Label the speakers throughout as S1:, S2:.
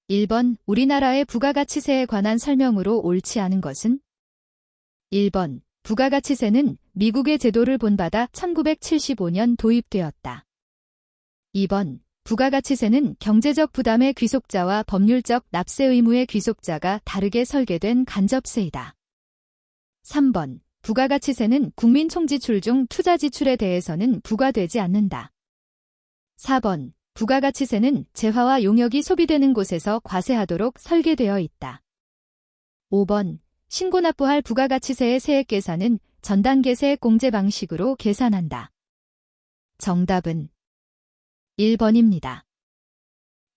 S1: 1번 우리나라의 부가가치세에 관한 설명으로 옳지 않은 것은? 1번 부가가치세는 미국의 제도를 본받아 1975년 도입되었다. 2번 부가가치세는 경제적 부담의 귀속자와 법률적 납세 의무의 귀속자가 다르게 설계된 간접세이다. 3번 부가가치세는 국민 총지출 중 투자지출에 대해서는 부과되지 않는다. 4번 부가가치세는 재화와 용역이 소비되는 곳에서 과세하도록 설계되어 있다. 5번 신고납부할 부가가치세의 세액 계산은 전단계 세액 공제 방식으로 계산한다. 정답은 1번입니다.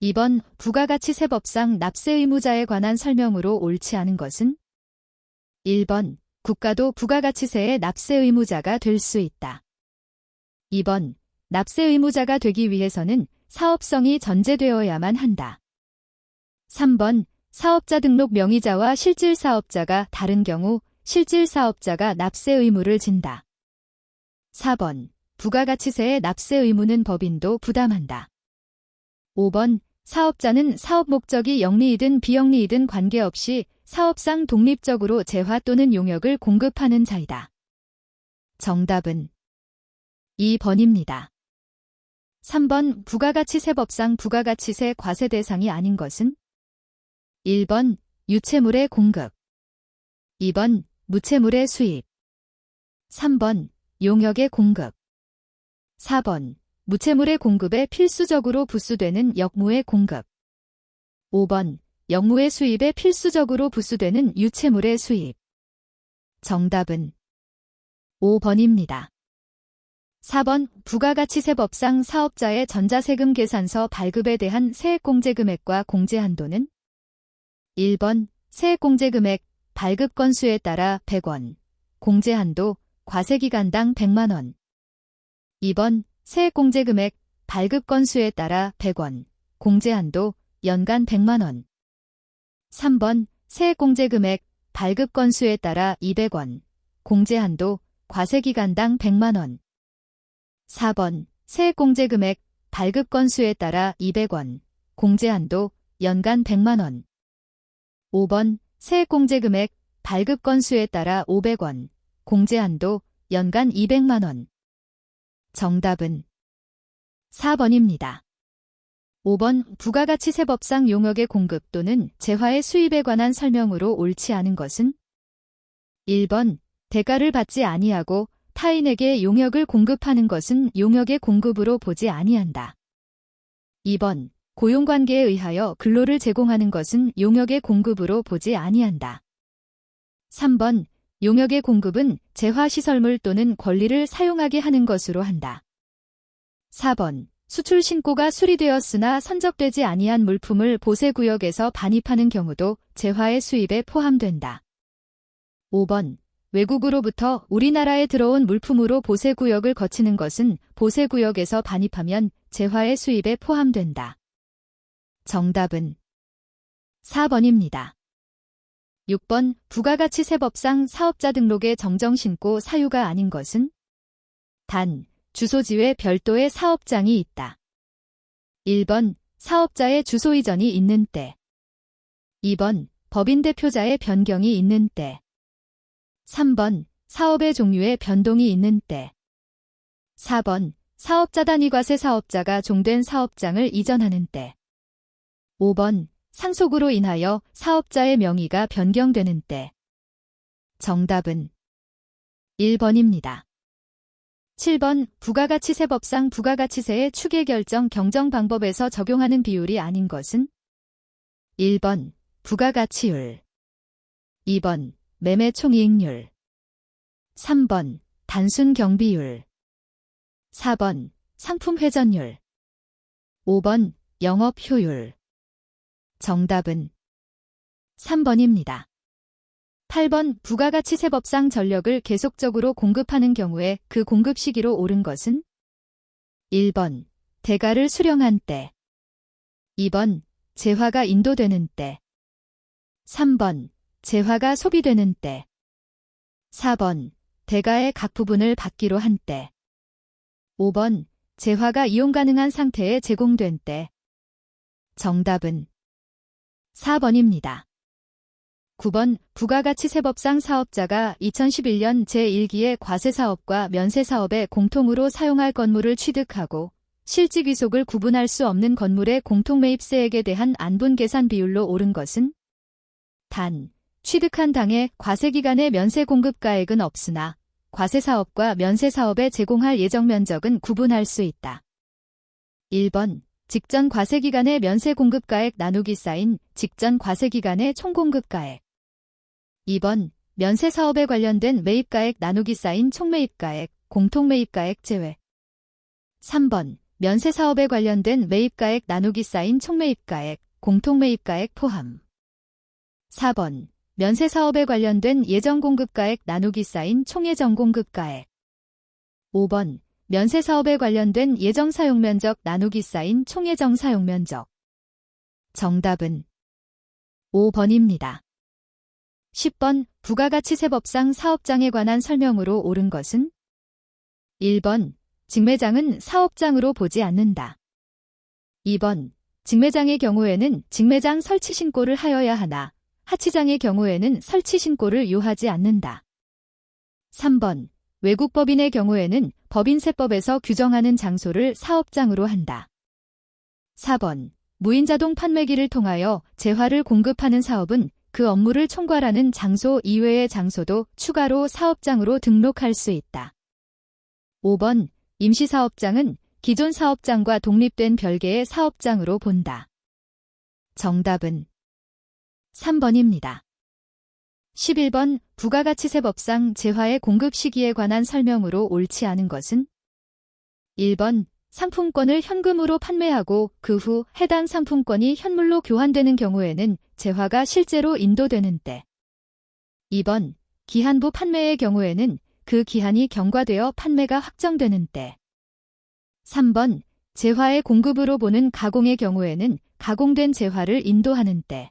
S1: 2번 부가가치세법상 납세 의무자에 관한 설명으로 옳지 않은 것은? 1번 국가도 부가가치세의 납세 의무자가 될 수 있다. 2번 납세 의무자가 되기 위해서는 사업성이 전제되어야만 한다. 3번 사업자 등록 명의자와 실질사업자가 다른 경우 실질사업자가 납세 의무를 진다. 4번 부가가치세의 납세 의무는 법인도 부담한다. 5번 사업자는 사업 목적이 영리이든 비영리이든 관계없이 사업상 독립적으로 재화 또는 용역을 공급하는 자이다. 정답은 2번입니다. 3번 부가가치세법상 부가가치세 과세 대상이 아닌 것은? 1번 유체물의 공급, 2번 무체물의 수입, 3번 용역의 공급, 4번 무체물의 공급에 필수적으로 부수되는 역무의 공급, 5번 역무의 수입에 필수적으로 부수되는 유체물의 수입. 정답은 5번입니다. 4번 부가가치세법상 사업자의 전자세금 계산서 발급에 대한 세액공제 금액과 공제 한도는? 1번 세액공제 금액 발급 건수에 따라 100원, 공제 한도 과세기간당 100만원. 2번 세액공제 금액 발급 건수에 따라 100원, 공제 한도 연간 100만원. 3번 세액공제 금액 발급 건수에 따라 200원, 공제 한도 과세기간당 100만원. 4번 세액공제 금액 발급 건수에 따라 200원, 공제 한도 연간 100만원. 5번 세액공제 금액 발급 건수에 따라 500원, 공제 한도 연간 200만원. 정답은 4번입니다. 5번 부가가치세법상 용역의 공급 또는 재화의 수입에 관한 설명으로 옳지 않은 것은? 1번 대가를 받지 아니하고 타인에게 용역을 공급하는 것은 용역의 공급으로 보지 아니한다. 2번 고용관계에 의하여 근로를 제공하는 것은 용역의 공급으로 보지 아니한다. 3번 용역의 공급은 재화시설물 또는 권리를 사용하게 하는 것으로 한다. 4번 수출 신고가 수리되었으나 선적되지 아니한 물품을 보세구역에서 반입하는 경우도 재화의 수입에 포함된다. 5번 외국으로부터 우리나라에 들어온 물품으로 보세구역을 거치는 것은 보세구역에서 반입하면 재화의 수입에 포함된다. 정답은 4번입니다. 6번 부가가치세법상 사업자 등록의 정정신고 사유가 아닌 것은? 단, 주소지에 별도의 사업장이 있다. 1번 사업자의 주소 이전이 있는 때, 2번 법인 대표자의 변경이 있는 때, 3번 사업의 종류에 변동이 있는 때, 4번 사업자 단위 과세 사업자가 종된 사업장을 이전하는 때, 5번 상속으로 인하여 사업자의 명의가 변경되는 때. 정답은 1번입니다. 7번 부가가치세법상 부가가치세의 추계결정 경정 방법에서 적용하는 비율이 아닌 것은? 1번 부가가치율, 2번 매매총이익률, 3번 단순경비율, 4번 상품회전율, 5번 영업효율. 정답은 3번입니다. 8번 부가가치세법상 전력을 계속적으로 공급하는 경우에 그 공급 시기로 옳은 것은? 1번 대가를 수령한 때, 2번 재화가 인도되는 때, 3번 재화가 소비되는 때, 4번 대가의 각 부분을 받기로 한 때, 5번 재화가 이용 가능한 상태에 제공된 때. 정답은 4번입니다. 9번 부가가치세법상 사업자가 2011년 제1기의 과세사업과 면세사업에 공통으로 사용할 건물을 취득하고 실지귀속을 구분할 수 없는 건물의 공통매입세액에 대한 안분계산 비율로 옳은 것은 단, 취득한 당해 과세기간의 면세공급가액은 없으나 과세사업과 면세사업에 제공할 예정면적은 구분할 수 있다. 1번 직전 과세기간의 면세공급가액 나누기 쌓인 직전 과세기간의 총공급가액. 2번 면세사업에 관련된 매입가액 나누기 쌓인 총매입가액, 공통매입가액 제외. 3번 면세사업에 관련된 매입가액 나누기 쌓인 총매입가액, 공통매입가액 포함. 4번 면세사업에 관련된 예정공급가액 나누기 쌓인 총예정공급가액. 5번 면세사업에 관련된 예정사용면적 나누기 쌓인 총예정사용면적. 정답은 5번입니다. 10번 부가가치세법상 사업장에 관한 설명으로 옳은 것은 1번 직매장은 사업장으로 보지 않는다. 2번 직매장의 경우에는 직매장 설치 신고를 하여야 하나 하치장의 경우에는 설치 신고를 요하지 않는다. 3번 외국법인의 경우에는 법인세법에서 규정하는 장소를 사업장으로 한다. 4번 무인자동 판매기를 통하여 재화를 공급하는 사업은 그 업무를 총괄하는 장소 이외의 장소도 추가로 사업장으로 등록할 수 있다. 5번 임시사업장은 기존 사업장과 독립된 별개의 사업장으로 본다. 정답은 3번입니다. 11번 부가가치세법상 재화의 공급 시기에 관한 설명으로 옳지 않은 것은 1번 상품권을 현금으로 판매하고 그 후 해당 상품권이 현물로 교환되는 경우에는 재화가 실제로 인도되는 때. 2번 기한부 판매의 경우에는 그 기한이 경과되어 판매가 확정되는 때. 3번 재화의 공급으로 보는 가공의 경우에는 가공된 재화를 인도하는 때.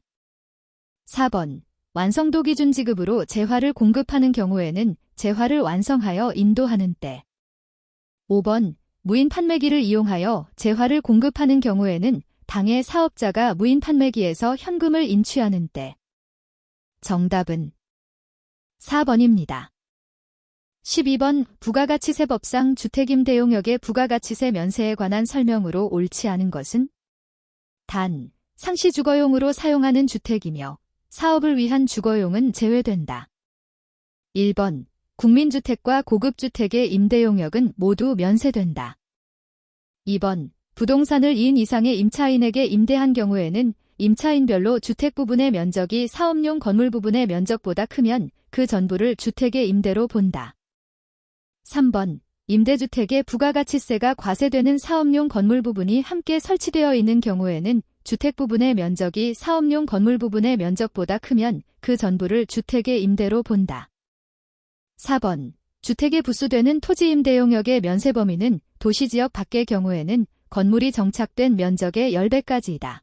S1: 4번 완성도 기준 지급으로 재화를 공급하는 경우에는 재화를 완성하여 인도하는 때. 5번 무인 판매기를 이용하여 재화를 공급하는 경우에는 당해 사업자가 무인 판매기에서 현금을 인취하는 때. 정답은 4번입니다. 12번 부가가치세법상 주택임대용역의 부가가치세 면세에 관한 설명으로 옳지 않은 것은 단, 상시주거용으로 사용하는 주택이며 사업을 위한 주거용은 제외된다. 1번 국민주택과 고급주택의 임대용역은 모두 면세된다. 2번 부동산을 2인 이상의 임차인에게 임대한 경우에는 임차인별로 주택 부분의 면적이 사업용 건물 부분의 면적보다 크면 그 전부를 주택의 임대로 본다. 3번 임대주택의 부가가치세가 과세되는 사업용 건물 부분이 함께 설치되어 있는 경우에는 주택 부분의 면적이 사업용 건물 부분의 면적보다 크면 그 전부를 주택의 임대로 본다. 4번 주택에 부수되는 토지임대용역의 면세 범위는 도시지역 밖의 경우에는 건물이 정착된 면적의 10배까지이다.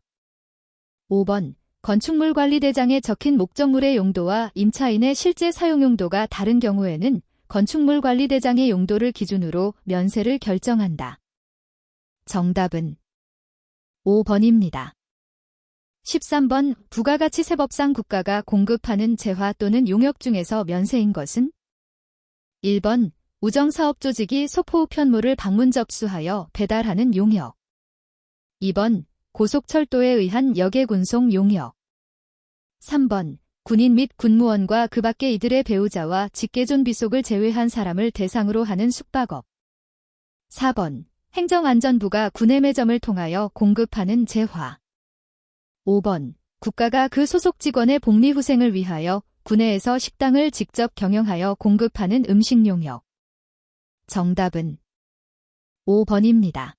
S1: 5번 건축물관리대장에 적힌 목적물의 용도와 임차인의 실제 사용 용도가 다른 경우에는 건축물관리대장의 용도를 기준으로 면세를 결정한다. 정답은 5번입니다. 13번 부가가치세법상 국가가 공급하는 재화 또는 용역 중에서 면세인 것은 1번 우정사업조직이 소포 우편물을 방문 접수하여 배달하는 용역. 2번 고속철도에 의한 역외군송 용역. 3번 군인 및 군무원과 그 밖의 이들의 배우자와 직계존 비속을 제외한 사람을 대상으로 하는 숙박업. 4번 행정안전부가 군의 매점을 통하여 공급하는 재화. 5번 국가가 그 소속 직원의 복리후생을 위하여 군내에서 식당을 직접 경영하여 공급하는 음식 용역. 정답은 5번입니다.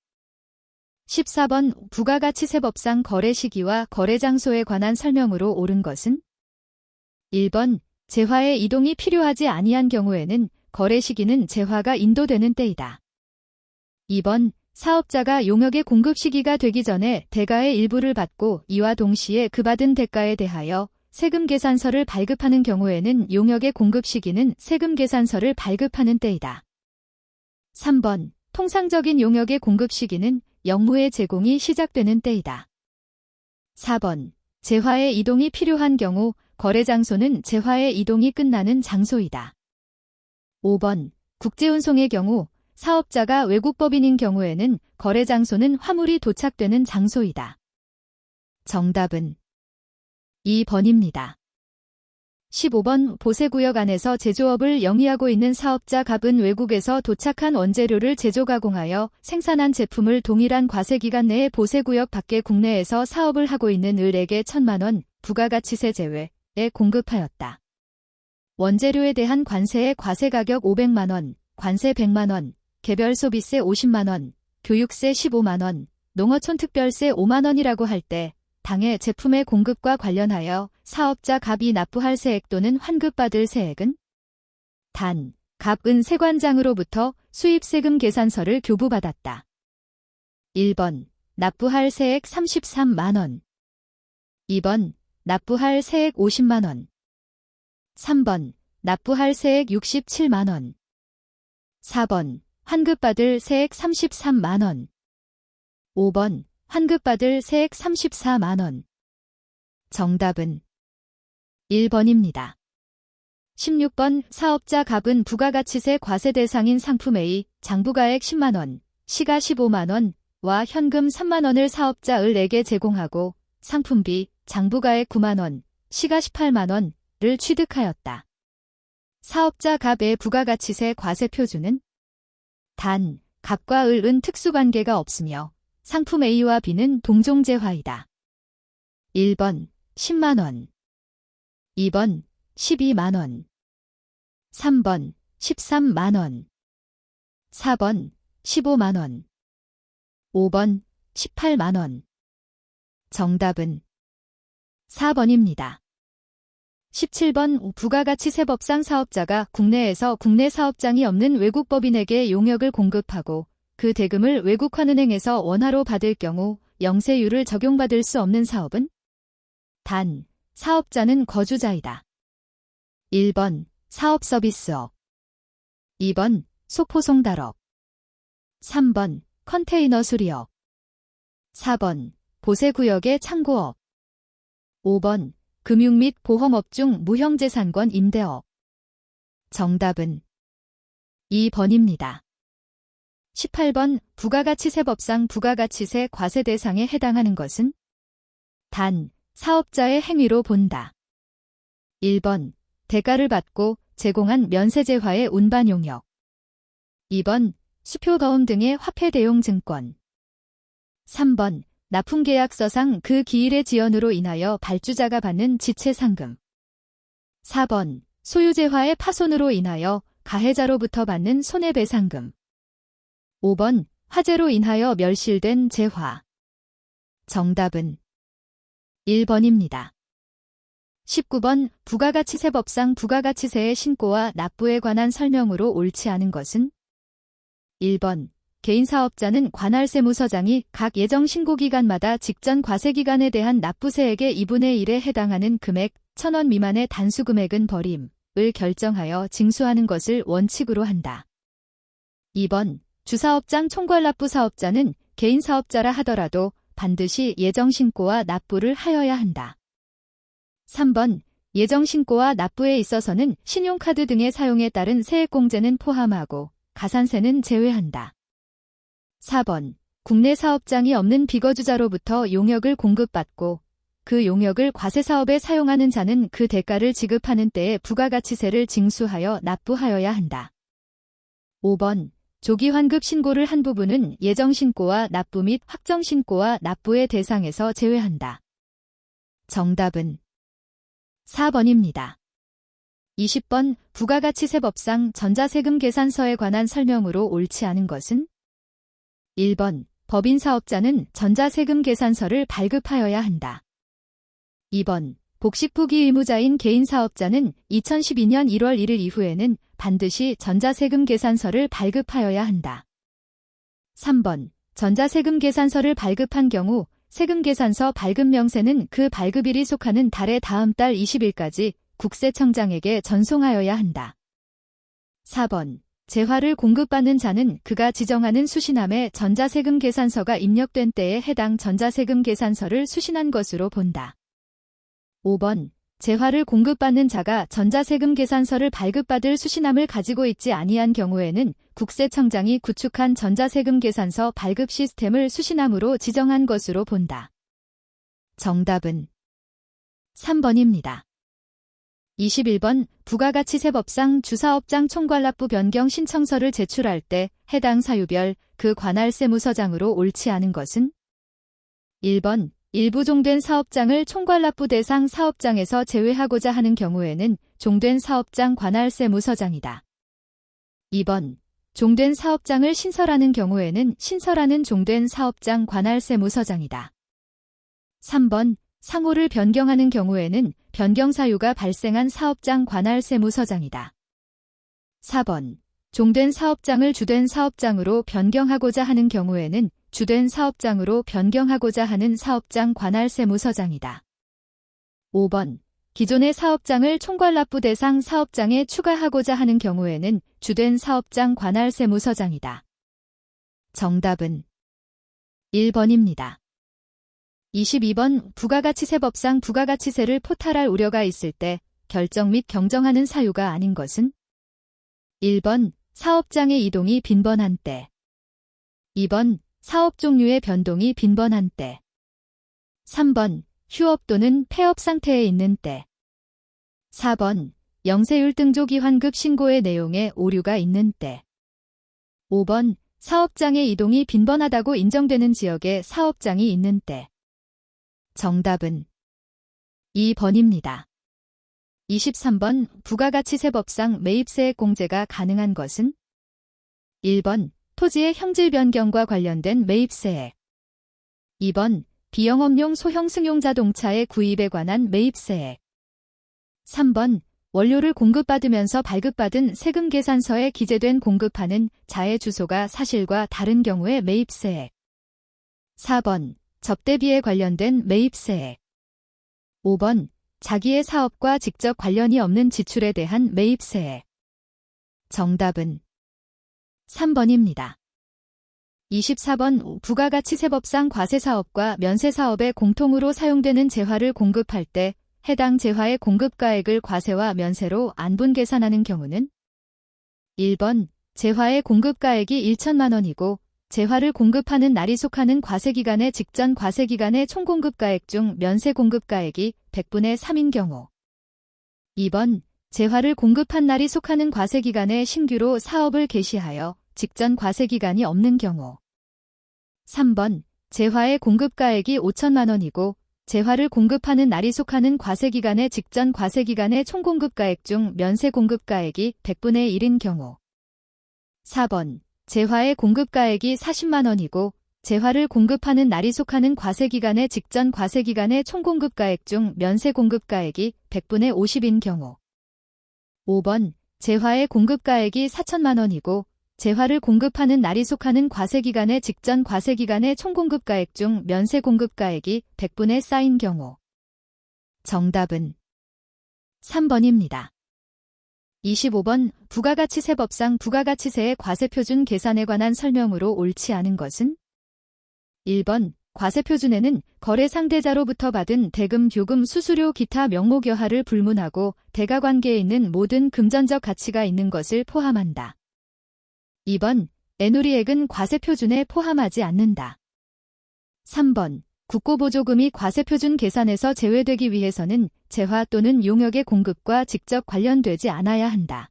S1: 14번 부가가치세법상 거래 시기와 거래 장소에 관한 설명으로 옳은 것은 1번 재화의 이동이 필요하지 아니한 경우에는 거래 시기는 재화가 인도되는 때이다. 2번 사업자가 용역의 공급 시기가 되기 전에 대가의 일부를 받고 이와 동시에 그 받은 대가에 대하여 세금 계산서를 발급하는 경우에는 용역의 공급 시기는 세금 계산서를 발급하는 때이다. 3번 통상적인 용역의 공급 시기는 영무의 제공이 시작되는 때이다. 4번 재화의 이동이 필요한 경우 거래 장소는 재화의 이동이 끝나는 장소이다. 5번 국제운송의 경우 사업자가 외국법인인 경우에는 거래 장소는 화물이 도착되는 장소이다. 정답은 2번입니다. 15번 보세구역 안에서 제조업을 영위하고 있는 사업자 갑은 외국에서 도착한 원재료를 제조 가공하여 생산한 제품을 동일한 과세기간 내에 보세구역 밖의 국내에서 사업을 하고 있는 을에게 1,000만원 부가가치세 제외에 공급하였다. 원재료에 대한 관세의 과세가격 500만원, 관세 100만원, 개별소비세 50만원, 교육세 15만원, 농어촌 특별세 5만원이라고 할 때 당해 제품의 공급과 관련하여 사업자 갑이 납부할 세액 또는 환급받을 세액은 단, 갑은 세관장으로부터 수입세금 계산서를 교부받았다. 1번 납부할 세액 33만원 2번 납부할 세액 50만원 3번 납부할 세액 67만원 4번 환급받을 세액 33만원 5번 환급받을 세액 34만원. 정답은 1번입니다. 16번 사업자 갑은 부가가치세 과세 대상인 상품 A 장부가액 10만원, 시가 15만원와 현금 3만원을 사업자 을에게 제공하고 상품 B 장부가액 9만원, 시가 18만원을 취득하였다. 사업자 갑의 부가가치세 과세 표준은 단, 갑과 을은 특수관계가 없으며 상품 A와 B는 동종재화이다. 1번 10만원 2번 12만원 3번 13만원 4번 15만원 5번 18만원. 정답은 4번입니다. 17번 부가가치세법상 사업자가 국내에서 국내 사업장이 없는 외국법인에게 용역을 공급하고 그 대금을 외국환은행에서 원화로 받을 경우 영세율을 적용받을 수 없는 사업은 단, 사업자는 거주자이다. 1번 사업서비스업 2번 소포송달업 3번 컨테이너 수리업 4번 보세구역의 창고업 5번 금융 및 보험업 중 무형재산권 임대업. 정답은 2번입니다. 18번 부가가치세법상 부가가치세 과세 대상에 해당하는 것은 단, 사업자의 행위로 본다. 1번 대가를 받고 제공한 면세재화의 운반 용역 2번 수표거음 등의 화폐 대용 증권 3번 납품계약서상 그 기일의 지연으로 인하여 발주자가 받는 지체상금 4번 소유재화의 파손으로 인하여 가해자로부터 받는 손해배상금 5번 화재로 인하여 멸실된 재화. 정답은 1번입니다. 19번 부가가치세법상 부가가치세의 신고와 납부에 관한 설명으로 옳지 않은 것은 1번 개인사업자는 관할세무서장이 각 예정신고기간마다 직전 과세기간에 대한 납부세액의 2분의 1에 해당하는 금액 1,000원 미만의 단수금액은 버림을 결정하여 징수하는 것을 원칙으로 한다. 2번 주사업장 총괄납부사업자는 개인사업자라 하더라도 반드시 예정신고와 납부를 하여야 한다. 3번 예정신고와 납부에 있어서는 신용카드 등의 사용에 따른 세액공제는 포함하고 가산세는 제외한다. 4번 국내 사업장이 없는 비거주자로부터 용역을 공급받고 그 용역을 과세사업에 사용하는 자는 그 대가를 지급하는 때에 부가가치세를 징수하여 납부하여야 한다. 5번 조기환급 신고를 한 부분은 예정신고와 납부 및 확정신고와 납부의 대상에서 제외한다. 정답은 4번입니다. 20번 부가가치세법상 전자세금 계산서에 관한 설명으로 옳지 않은 것은 1번 법인사업자는 전자세금 계산서를 발급하여야 한다. 2번 복식부기 의무자인 개인사업자는 2012년 1월 1일 이후에는 반드시 전자세금 계산서를 발급하여야 한다. 3번 전자세금 계산서를 발급한 경우 세금계산서 발급 명세는 그 발급일이 속하는 달의 다음 달 20일까지 국세청장에게 전송하여야 한다. 4번 재화를 공급받는 자는 그가 지정하는 수신함에 전자세금 계산서가 입력된 때에 해당 전자세금 계산서를 수신한 것으로 본다. 5번 재화를 공급받는 자가 전자세금 계산서를 발급받을 수신함을 가지고 있지 아니한 경우에는 국세청장이 구축한 전자세금 계산서 발급 시스템을 수신함으로 지정한 것으로 본다. 정답은 3번입니다. 21번 부가가치세법상 주사업장 총관납부 변경 신청서를 제출할 때 해당 사유별 그 관할 세무서장으로 옳지 않은 것은? 1번 일부 종된 사업장을 총관납부 대상 사업장에서 제외하고자 하는 경우에는 종된 사업장 관할 세무서장이다. 2번 종된 사업장을 신설하는 경우에는 신설하는 종된 사업장 관할 세무서장이다. 3번 상호를 변경하는 경우에는 변경 사유가 발생한 사업장 관할 세무서장이다. 4번 종된 사업장을 주된 사업장으로 변경하고자 하는 경우에는 주된 사업장으로 변경하고자 하는 사업장 관할 세무서장이다. 5번 기존의 사업장을 총관납부 대상 사업장에 추가하고자 하는 경우에는 주된 사업장 관할 세무서장이다. 정답은 1번입니다. 22번 부가가치세법상 부가가치세를 포탈할 우려가 있을 때 결정 및 경정하는 사유가 아닌 것은? 1번 사업장의 이동이 빈번한 때. 2번 사업 종류의 변동이 빈번한 때. 3번 휴업 또는 폐업 상태에 있는 때. 4번 영세율 등조기 환급 신고의 내용에 오류가 있는 때. 5번 사업장의 이동이 빈번하다고 인정되는 지역에 사업장이 있는 때. 정답은 2번입니다. 23번 부가가치세법상 매입세액 공제가 가능한 것은? 1번 토지의 형질 변경과 관련된 매입세액. 2번 비영업용 소형 승용 자동차의 구입에 관한 매입세액. 3번 원료를 공급받으면서 발급받은 세금 계산서에 기재된 공급하는 자의 주소가 사실과 다른 경우의 매입세액. 4번 접대비에 관련된 매입세액. 5번 자기의 사업과 직접 관련이 없는 지출에 대한 매입세액. 정답은 3번입니다. 24번 부가가치세법상 과세사업과 면세사업에 공통으로 사용되는 재화를 공급할 때 해당 재화의 공급가액을 과세와 면세로 안분 계산하는 경우는? 1번 재화의 공급가액이 1천만 원이고 재화를 공급하는 날이 속하는 과세기간의 직전 과세기간의 총공급가액 중 면세공급가액이 100분의 3인 경우. 2번 재화를 공급한 날이 속하는 과세기간에 신규로 사업을 개시하여 직전 과세기간이 없는 경우. 3번 재화의 공급가액이 5천만 원이고 재화를 공급하는 날이 속하는 과세기간의 직전 과세기간의 총공급가액 중 면세공급가액이 100분의 1인 경우. 4번 재화의 공급가액이 40만 원이고 재화를 공급하는 날이 속하는 과세기간의 직전 과세기간의 총공급가액 중 면세공급가액이 100분의 50인 경우. 5번 재화의 공급가액이 4천만 원이고 재화를 공급하는 날이 속하는 과세기간의 직전 과세기간의 총공급가액 중 면세공급가액이 100분의 4인 경우. 정답은 3번입니다. 25번 부가가치세법상 부가가치세의 과세표준 계산에 관한 설명으로 옳지 않은 것은? 1번 과세표준에는 거래 상대자로부터 받은 대금, 교금, 수수료, 기타 명목여하를 불문하고 대가관계에 있는 모든 금전적 가치가 있는 것을 포함한다. 2번 애누리액은 과세표준에 포함하지 않는다. 3번 국고보조금이 과세표준 계산에서 제외되기 위해서는 재화 또는 용역의 공급과 직접 관련되지 않아야 한다.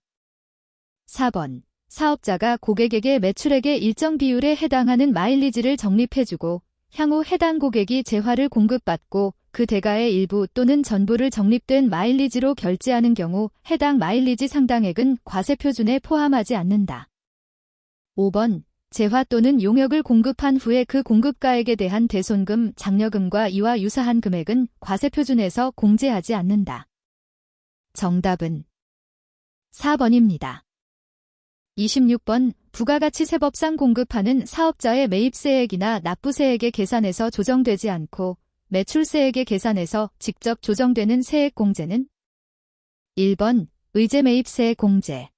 S1: 4번 사업자가 고객에게 매출액의 일정 비율에 해당하는 마일리지를 적립해주고 향후 해당 고객이 재화를 공급받고 그 대가의 일부 또는 전부를 적립된 마일리지로 결제하는 경우 해당 마일리지 상당액은 과세표준에 포함하지 않는다. 5번 재화 또는 용역을 공급한 후에 그 공급가액에 대한 대손금, 장려금과 이와 유사한 금액은 과세표준에서 공제하지 않는다. 정답은 4번입니다. 26번 부가가치세법상 공급하는 사업자의 매입세액이나 납부세액의 계산에서 조정되지 않고 매출세액의 계산에서 직접 조정되는 세액 공제는? 1번 의제매입세액 공제.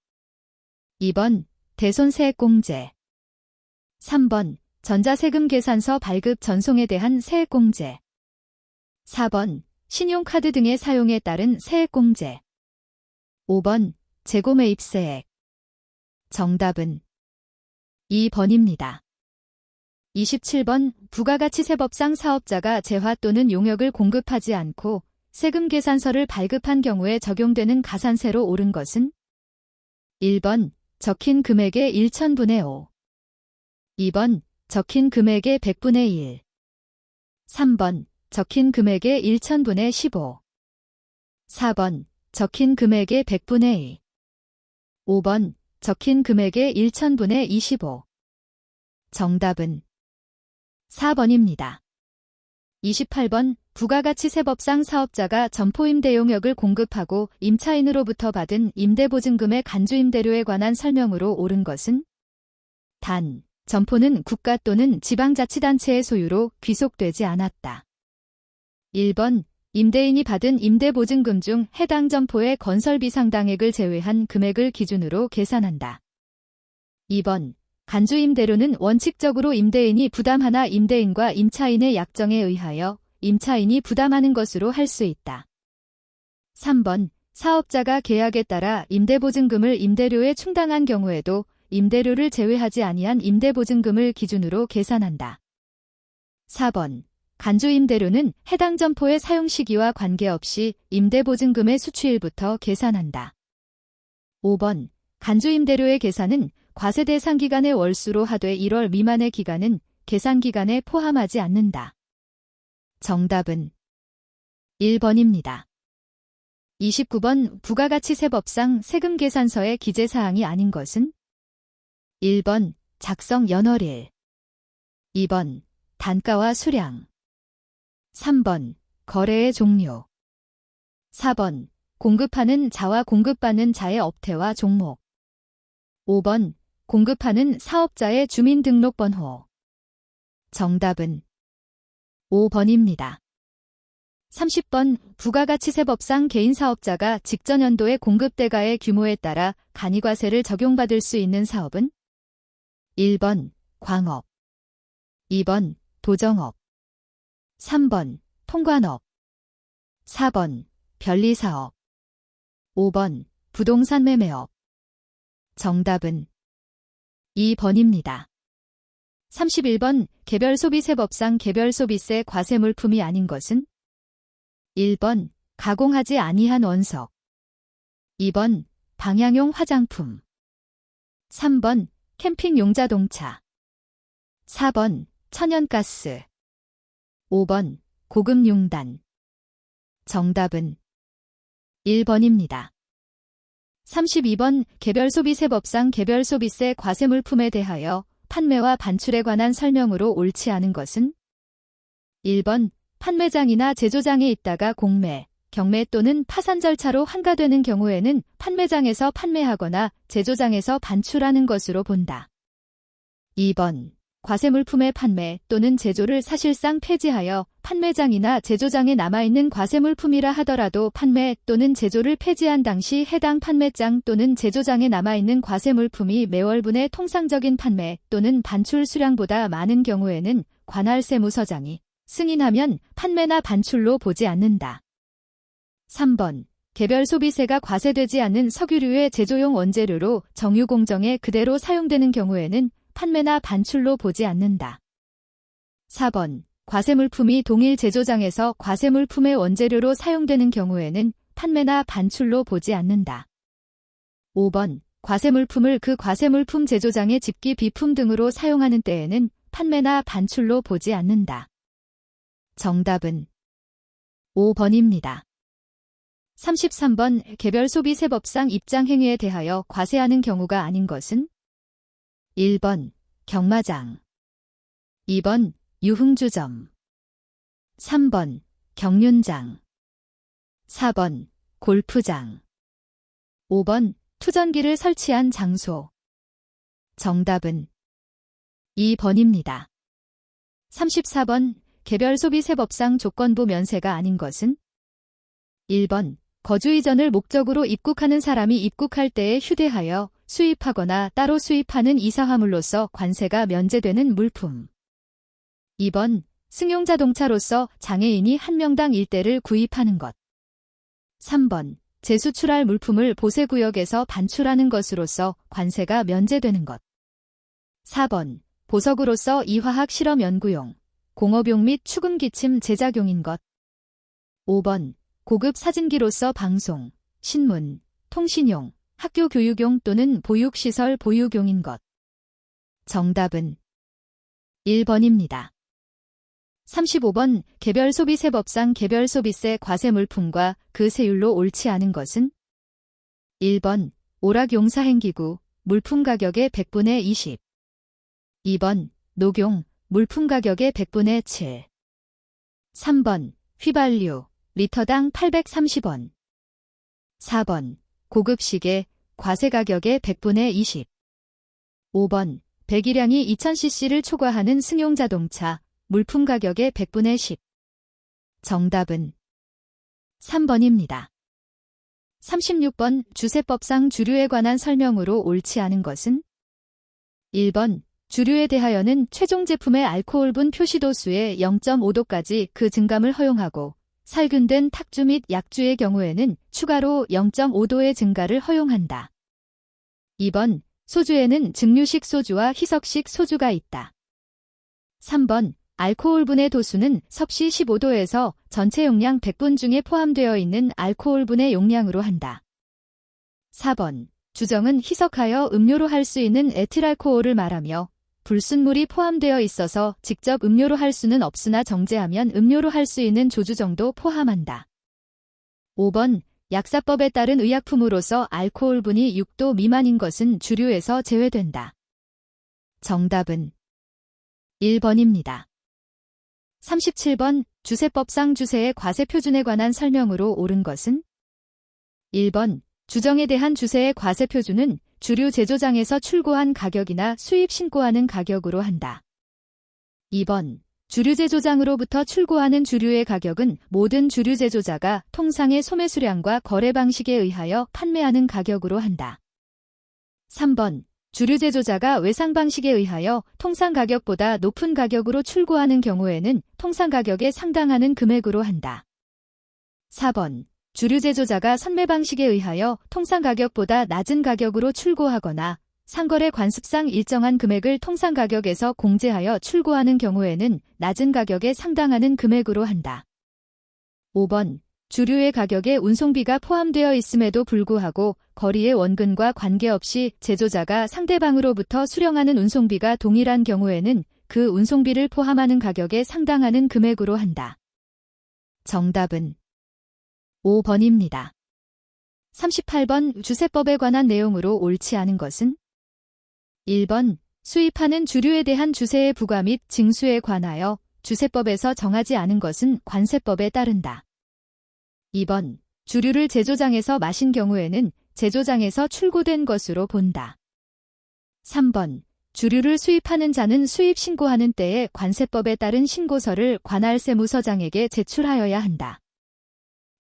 S1: 2번 대손세액 공제. 3번 전자세금 계산서 발급 전송에 대한 세액 공제. 4번 신용카드 등의 사용에 따른 세액공제. 5번 재고매입세액. 정답은 2번입니다. 27번 부가가치세법상 사업자가 재화 또는 용역을 공급하지 않고 세금 계산서를 발급한 경우에 적용되는 가산세로 옳은 것은 1번 적힌 금액의 1000분의 5, 2번 적힌 금액의 100분의 1, 3번 적힌 금액의 1000분의 15, 4번 적힌 금액의 100분의 2, 5번 적힌 금액의 1000분의 25. 정답은 4번입니다. 28번 부가가치세법상 사업자가 점포임대용역을 공급하고 임차인으로부터 받은 임대보증금의 간주임대료에 관한 설명으로 옳은 것은 단, 점포는 국가 또는 지방자치단체의 소유로 귀속되지 않았다. 1번 임대인이 받은 임대보증금 중 해당 점포의 건설비 상당액을 제외한 금액을 기준으로 계산한다. 2번 간주임대료는 원칙적으로 임대인이 부담하나 임대인과 임차인의 약정에 의하여 임차인이 부담하는 것으로 할 수 있다. 3번 사업자가 계약에 따라 임대보증금을 임대료에 충당한 경우에도 임대료를 제외하지 아니한 임대보증금을 기준으로 계산한다. 4번 간주임대료는 해당 점포의 사용 시기와 관계없이 임대보증금의 수취일부터 계산한다. 5번 간주임대료의 계산은 과세 대상 기간의 월수로 하되 1월 미만의 기간은 계산 기간에 포함하지 않는다. 정답은 1번입니다. 29번 부가가치세법상 세금 계산서의 기재사항이 아닌 것은 1번 작성 연월일, 2번 단가와 수량, 3번 거래의 종류, 4번 공급하는 자와 공급받는 자의 업태와 종목, 5번 공급하는 사업자의 주민등록번호. 정답은 5번입니다. 30번 부가가치세법상 개인사업자가 직전 연도의 공급대가의 규모에 따라 간이과세를 적용받을 수 있는 사업은 1번 광업, 2번 도정업, 3번 통관업, 4번 변리사업, 5번 부동산 매매업. 정답은 2번입니다. 31번 개별소비세법상 개별소비세 과세물품이 아닌 것은 1번 가공하지 아니한 원석, 2번 방향용 화장품, 3번 캠핑용 자동차, 4번 천연가스, 5번 고급융단. 정답은 1번입니다. 32번 개별소비세법상 개별소비세 과세물품에 대하여 판매와 반출에 관한 설명으로 옳지 않은 것은 1번 판매장이나 제조장에 있다가 공매, 경매 또는 파산 절차로 환가되는 경우에는 판매장에서 판매하거나 제조장에서 반출하는 것으로 본다. 2번 과세물품의 판매 또는 제조를 사실상 폐지하여 판매장이나 제조장에 남아있는 과세물품이라 하더라도 판매 또는 제조를 폐지한 당시 해당 판매장 또는 제조장에 남아있는 과세물품이 매월분의 통상적인 판매 또는 반출 수량보다 많은 경우에는 관할 세무서장이 승인하면 판매나 반출로 보지 않는다. 3번 개별 소비세가 과세되지 않는 석유류의 제조용 원재료로 정유공정에 그대로 사용되는 경우에는 판매나 반출로 보지 않는다. 4번 과세물품이 동일 제조장에서 과세물품의 원재료로 사용되는 경우에는 판매나 반출로 보지 않는다. 5번 과세물품을 그 과세물품 제조장의 집기 비품 등으로 사용하는 때에는 판매나 반출로 보지 않는다. 정답은 5번입니다. 33번 개별소비세법상 입장행위에 대하여 과세하는 경우가 아닌 것은 1번 경마장, 2번 유흥주점, 3번 경륜장, 4번 골프장, 5번 투전기를 설치한 장소. 정답은 2번입니다. 34번 개별소비세법상 조건부 면세가 아닌 것은 1번 거주 이전을 목적으로 입국하는 사람이 입국할 때에 휴대하여 수입하거나 따로 수입하는 이사화물로서 관세가 면제되는 물품. 2번 승용자동차로서 장애인이 1명당 1대를 구입하는 것. 3번. 재수출할 물품을 보세구역에서 반출하는 것으로서 관세가 면제되는 것. 4번. 보석으로서 이화학 실험 연구용, 공업용 및 축음기침 제작용인 것. 5번. 고급 사진기로서 방송, 신문, 통신용, 학교 교육용 또는 보육시설 보육용인 것. 정답은 1번입니다. 35번. 개별소비세법상 개별소비세 과세 물품과 그 세율로 옳지 않은 것은? 1번. 오락용사행기구, 물품 가격의 100분의 20. 2번. 녹용, 물품 가격의 100분의 7. 3번. 휘발유, 리터당 830원. 4번. 고급시계, 과세 가격의 100분의 20. 5번. 배기량이 2000cc를 초과하는 승용자동차, 물품 가격의 100분의 10. 정답은 3번입니다. 36번. 주세법상 주류에 관한 설명으로 옳지 않은 것은? 1번. 주류에 대하여는 최종 제품의 알코올분 표시도수의 0.5도까지 그 증감을 허용하고 살균된 탁주 및 약주의 경우에는 추가로 0.5도의 증가를 허용한다. 2번. 소주에는 증류식 소주와 희석식 소주가 있다. 3번. 알코올분의 도수는 섭씨 15도에서 전체 용량 100분 중에 포함되어 있는 알코올분의 용량으로 한다. 4번. 주정은 희석하여 음료로 할 수 있는 에틸알코올을 말하며 불순물이 포함되어 있어서 직접 음료로 할 수는 없으나 정제하면 음료로 할 수 있는 조주정도 포함한다. 5번. 약사법에 따른 의약품으로서 알코올분이 6도 미만인 것은 주류에서 제외된다. 정답은 1번입니다. 37번. 주세법상 주세의 과세표준에 관한 설명으로 옳은 것은? 1번. 주정에 대한 주세의 과세표준은 주류 제조장에서 출고한 가격이나 수입 신고하는 가격으로 한다. 2번. 주류 제조장으로부터 출고하는 주류의 가격은 모든 주류 제조자가 통상의 소매 수량과 거래 방식에 의하여 판매하는 가격으로 한다. 3번. 주류 제조자가 외상 방식에 의하여 통상 가격보다 높은 가격으로 출고하는 경우에는 통상 가격에 상당하는 금액으로 한다. 4번. 주류 제조자가 선매 방식에 의하여 통상 가격보다 낮은 가격으로 출고하거나 상거래 관습상 일정한 금액을 통상 가격에서 공제하여 출고하는 경우에는 낮은 가격에 상당하는 금액으로 한다. 5번. 주류의 가격에 운송비가 포함되어 있음에도 불구하고 거리의 원근과 관계없이 제조자가 상대방으로부터 수령하는 운송비가 동일한 경우에는 그 운송비를 포함하는 가격에 상당하는 금액으로 한다. 정답은 5번입니다. 38번. 주세법에 관한 내용으로 옳지 않은 것은? 1번. 수입하는 주류에 대한 주세의 부과 및 징수에 관하여 주세법에서 정하지 않은 것은 관세법에 따른다. 2번. 주류를 제조장에서 마신 경우에는 제조장에서 출고된 것으로 본다. 3번. 주류를 수입하는 자는 수입 신고하는 때에 관세법에 따른 신고서를 관할세무서장에게 제출하여야 한다.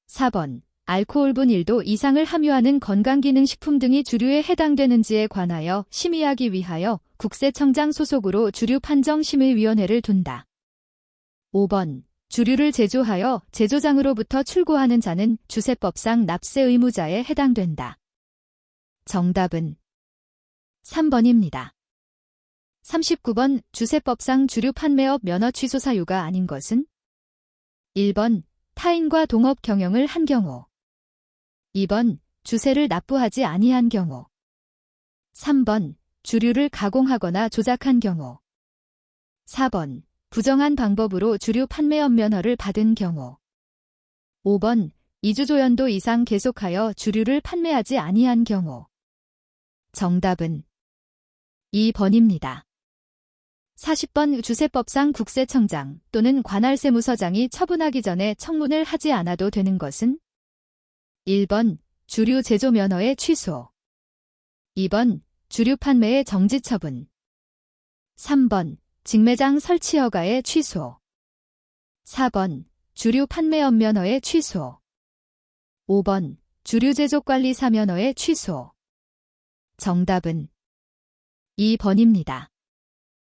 S1: 4번. 알코올분 1도 이상을 함유하는 건강기능식품 등이 주류에 해당되는지에 관하여 심의하기 위하여 국세청장 소속으로 주류판정심의위원회를 둔다. 5번. 주류를 제조하여 제조장으로부터 출고하는 자는 주세법상 납세 의무자에 해당된다. 정답은 3번입니다. 39번. 주세법상 주류 판매업 면허 취소 사유가 아닌 것은? 1번. 타인과 동업 경영을 한 경우. 2번. 주세를 납부하지 아니한 경우. 3번. 주류를 가공하거나 조작한 경우. 4번. 부정한 방법으로 주류 판매업 면허를 받은 경우. 5번. 2주조연도 이상 계속하여 주류를 판매하지 아니한 경우. 정답은 2번입니다. 40번. 주세법상 국세청장 또는 관할세무서장이 처분하기 전에 청문을 하지 않아도 되는 것은? 1번. 주류 제조 면허의 취소. 2번. 주류 판매의 정지 처분. 3번. 직매장 설치 허가의 취소. 4번. 주류 판매업 면허의 취소. 5번. 주류 제조 관리 사면허의 취소. 정답은 2번입니다.